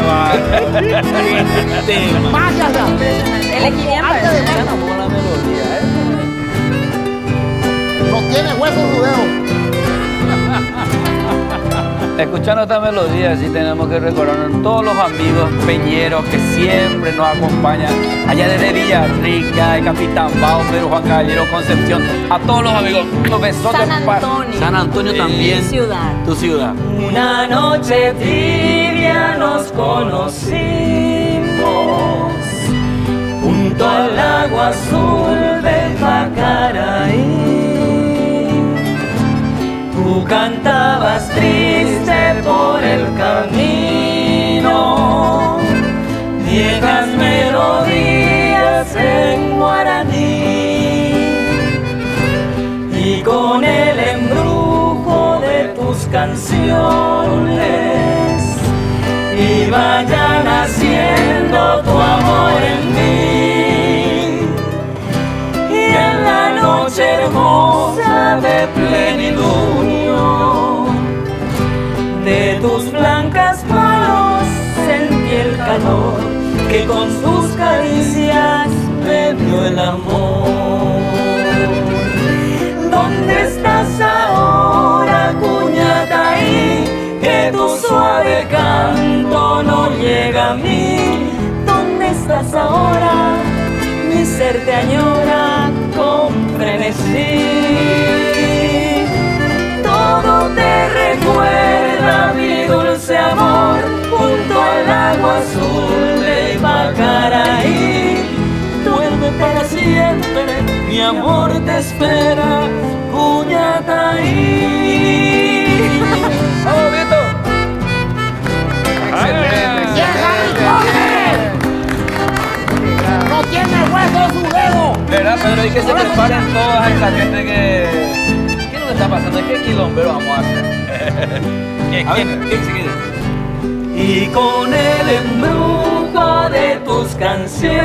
va. Vaya, Elegí bien para eso. Como la melodía, no tiene hueso su dedo. Escuchando esta melodía, sí tenemos que recordarnos todos los amigos peñeros que siempre nos acompañan, allá desde Villarrica, de Capitán Bao, Pedro Juan Caballero, Concepción, a todos los amigos, los besotes San Antonio. San Antonio también. Mi ciudad. Tu ciudad. Una noche tibia nos conocimos junto al lago azul de Pacaraí. Tú cantabas triste por el camino, viejas melodías en guaraní, y con el embrujo de tus canciones iba ya naciendo tu amor en mí. Y en la noche hermosa de plenilunio de tus blancas manos sentí el calor que con tus caricias me dio el amor. ¿Dónde estás ahora, Cuñataí? Que tu suave canto no llega a mí. ¿Dónde estás ahora? Mi ser te añora con frenesí. Todo te recuerda, mi dulce amor, junto al agua azul de Pacaraí. Duerme para siempre, mi amor te espera, Cuñataí. ¡Vamos, Vito! No tiene hueso su dedo. ¿Verdad, Pedro? Hay que se preparen toda esa gente que... ¿Qué es lo que está pasando? ¿Qué quilombero vamos a hacer? A ver, ¿qué dice? Y con el embrujo de tus canciones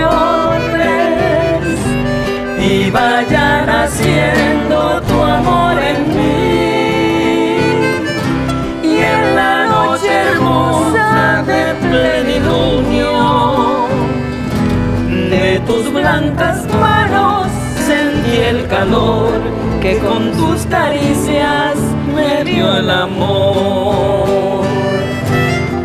iba ya naciendo tu amor en mí. Y en la noche hermosa de plenilunio de tus blancas manos sentí el calor que con tus caricias me dio el amor.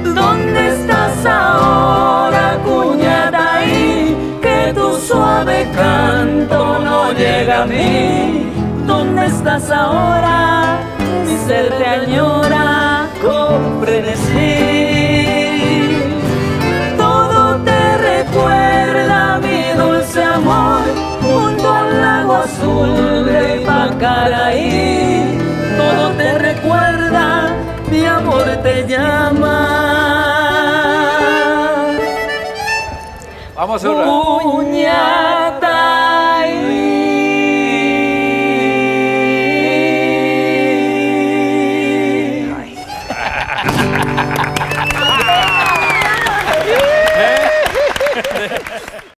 ¿Dónde estás ahora, Cuñataí? Que tu suave canto no llega a mí. ¿Dónde estás ahora? Mi ser te añora con frenesí. Todo te recuerda, mi dulce amor, junto al lago azul de Pacaraí. Todo te recuerda, mi amor te llama. Vamos a cerrar. Cuñataí.